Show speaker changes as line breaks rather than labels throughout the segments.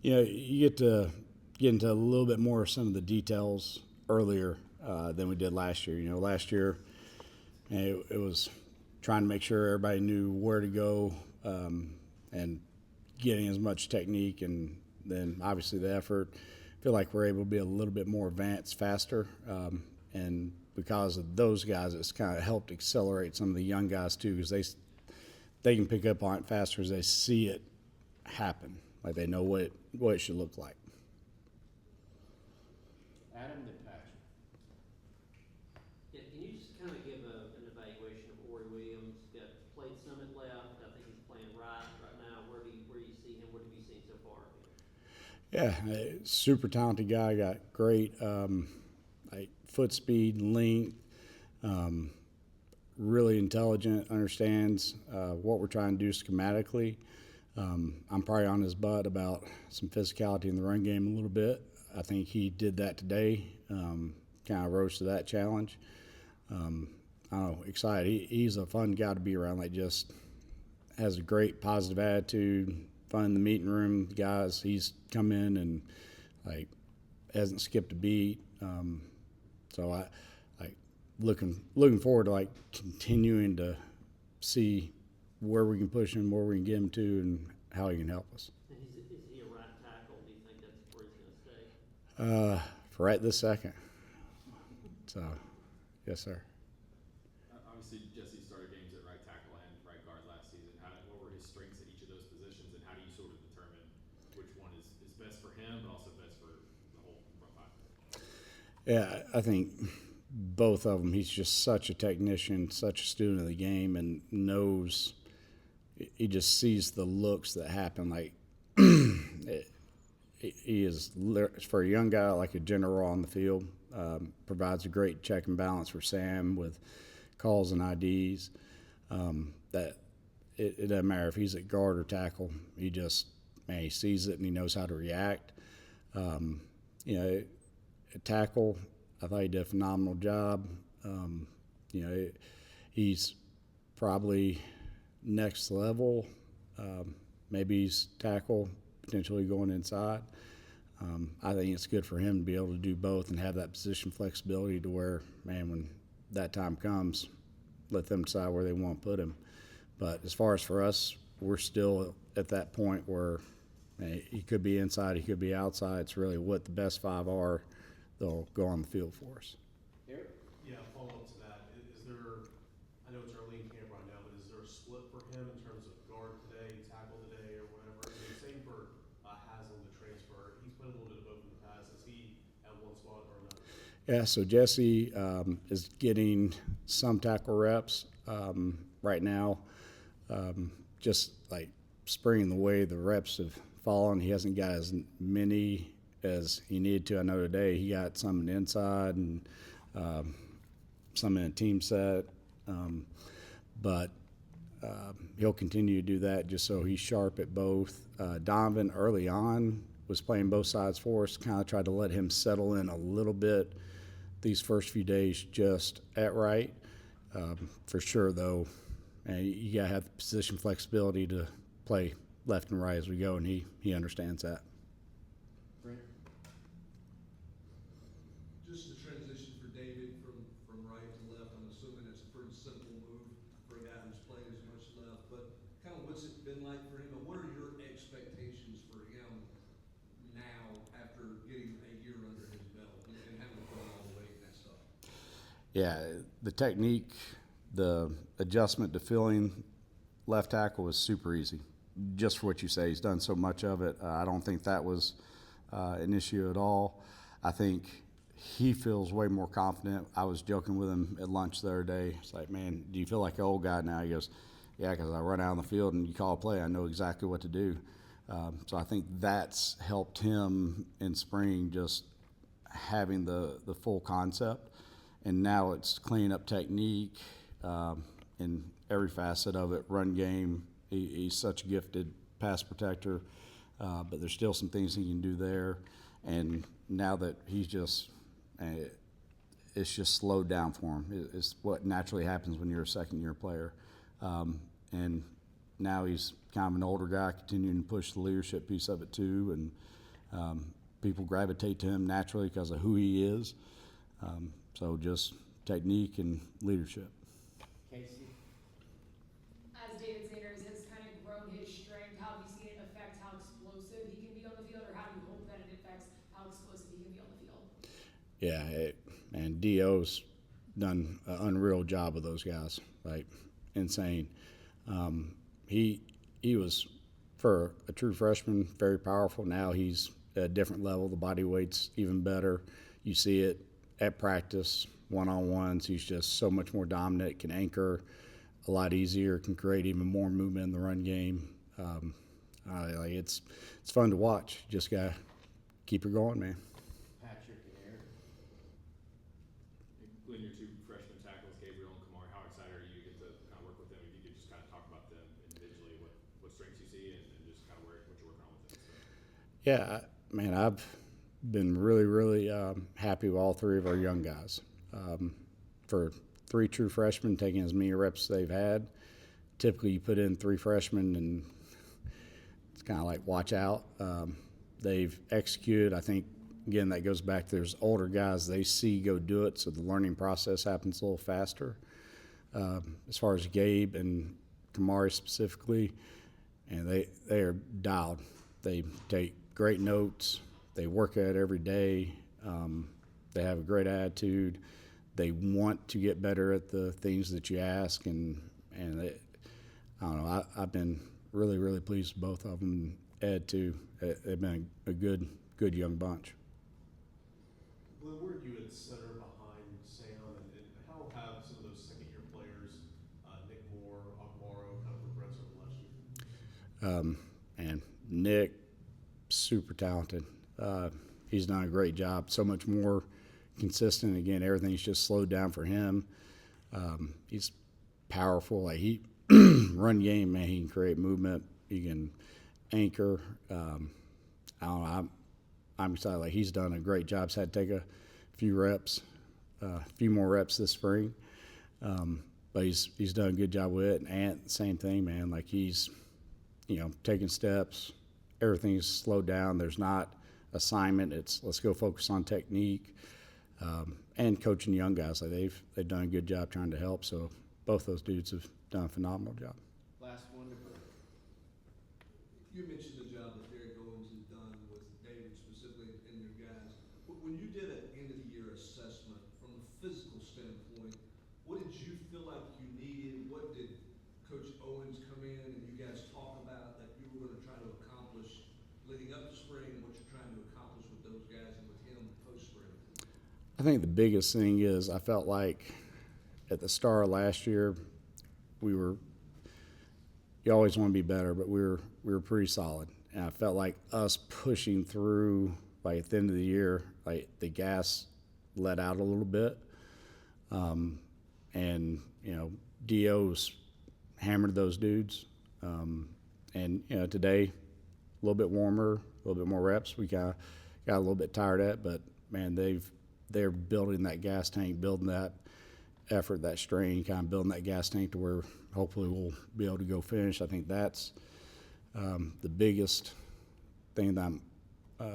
You get to get into a little bit more of some of the details earlier than we did last year. Last year it was trying to make sure everybody knew where to go and getting as much technique, and then obviously the effort. I feel like we're able to be a little bit more advanced faster, and because of those guys, it's kind of helped accelerate some of the young guys too, because they can pick up on it faster as they see it happen. Like they know what it should look like.
Adam, then Patrick.
Yeah, can you just kind of give an evaluation of Ory Williams? Played some at left. I think he's playing right now. Where do you see him? What have you seen so far of him?
Yeah, super talented guy. Got great foot speed, length. Really intelligent. Understands what we're trying to do schematically. I'm probably on his butt about some physicality in the run game a little bit. I think he did that today. Kind of rose to that challenge. I don't know, excited. He's a fun guy to be around. Like, just has a great positive attitude. Fun in the meeting room, guys. He's come in and like hasn't skipped a beat. So I looking forward to like continuing to see where we can push him, where we can get him to, and how he can help us.
And is he a right tackle? Do you think that's where he's going to stay?
For right this second. So, yes, sir.
Obviously, Jesse started games at right tackle and right guard last season. What were his strengths at each of those positions, and how do you sort of determine which one is best for him, but also best for the whole front line?
Yeah, I think both of them. He's just such a technician, such a student of the game, and knows. He just sees the looks that happen. Like he is, for a young guy, like a general on the field. Provides a great check and balance for Sam with calls and IDs. That it doesn't matter if he's at guard or tackle. He sees it and he knows how to react. At tackle, I thought he did a phenomenal job. He's probably next level. Maybe he's tackle, potentially going inside. I think it's good for him to be able to do both and have that position flexibility to where, man, when that time comes, let them decide where they want to put him. But as far as for us, we're still at that point where he could be inside, he could be outside. It's really what the best five are. They'll go on the field for us.
Eric?
Yeah, follow up to that. Is there, I know it's early in camp right now, but is there a split for him in terms of guard today, tackle today, or whatever? I mean, same for Haslam, the transfer. He's played a little bit of both in the past. Is he at one spot or another?
Yeah, so Jesse is getting some tackle reps right now. Just like spring the way the reps have fallen, he hasn't got as many as he needed to. I know today he got some in the inside and some in a team set, but he'll continue to do that just so he's sharp at both. Donovan early on was playing both sides for us, kind of tried to let him settle in a little bit these first few days just at right. For sure, though, you got to have the position flexibility to play left and right as we go, and he understands that.
Just the transition for David from right to left, I'm assuming it's a pretty simple move for a guy who's played as much left, but kind of what's it been like for him, and what are your expectations for him now after getting a year under his belt and having to put on all the weight and that stuff?
Yeah, the technique, the adjustment to filling left tackle was super easy. Just for what you say, he's done so much of it. I don't think that was an issue at all. I think he feels way more confident. I was joking with him at lunch the other day. It's like, man, do you feel like an old guy now? He goes, yeah, because I run out on the field and you call a play, I know exactly what to do. So I think that's helped him in spring, just having the full concept. And now it's cleaning up technique in every facet of it, run game. He's such a gifted pass protector, but there's still some things he can do there. And now that he's just it's just slowed down for him. It's what naturally happens when you're a second-year player. And now he's kind of an older guy, continuing to push the leadership piece of it too, and people gravitate to him naturally because of who he is. So just technique and leadership.
Casey?
As David Sanders has kind of grown his strength, how have you seen it affect how explosive he can be on the field, or how do you hope that it affects how explosive he can be on the field?
Yeah, and Dio's done an unreal job with those guys, like insane. He was, for a true freshman, very powerful. Now he's at a different level. The body weight's even better. You see it at practice, one-on-ones. He's just so much more dominant, can anchor a lot easier, can create even more movement in the run game. It's fun to watch. Just gotta keep it going, man.
Patrick and Eric?
Glenn, your two freshman tackles, Gabriel and Kamar, how excited are you to get to kind of work with them? If you could just kind of talk about them individually, what strengths you see, and just kind of what you're working on with them. So.
Yeah, man, I've been really happy with all three of our young guys. For three true freshmen, taking as many reps as they've had, typically you put in three freshmen and it's kind of like watch out. They've executed. I think, again, that goes back to there's older guys they see go do it, so the learning process happens a little faster. As far as Gabe and Kamari specifically, and they are dialed. They take great notes. They work at it every day. They have a great attitude. They want to get better at the things that you ask, and I don't know. I've been really pleased with both of them. Ed too. They've been a good young bunch.
Glenn, where do you at center behind Sam, and how have some of those second-year players, Nick Moore, Aguaro, kind of progressed over the last year?
And Nick, super talented. He's done a great job. So much more consistent. Again, everything's just slowed down for him. He's powerful. Like he run game, man. He can create movement. He can anchor. I don't know. I'm excited. Like he's done a great job. He's had to take a few more reps this spring. But he's done a good job with it. And Ant, same thing, man. Like he's, taking steps. Everything's slowed down. There's not assignment. It's let's go focus on technique. And coaching young guys. Like they've done a good job trying to help. So both those dudes have done a phenomenal job.
Last one to Bert.
You mentioned the job that Derek Owens has done with David specifically and your guys. When you did an end-of-the-year assessment from a physical standpoint, what did you feel like you needed? What did Coach Owens come in and you guys talk about that you were going to try to accomplish leading up to spring, and what you're trying to accomplish with those guys and with him post-spring?
I think the biggest thing is I felt like at the start of last year, you always want to be better, but we were pretty solid. And I felt like us pushing through, like at the end of the year, like the gas let out a little bit. And, Dio's hammered those dudes. And, today, a little bit warmer, a little bit more reps. We got a little bit tired at, but, man, they're building that gas tank, building that effort, that strain, kind of building that gas tank to where hopefully we'll be able to go finish. I think that's the biggest thing that I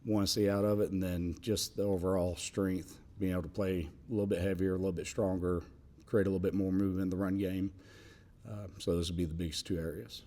want to see out of it, and then just the overall strength, being able to play a little bit heavier, a little bit stronger, create a little bit more movement in the run game. So those would be the biggest two areas.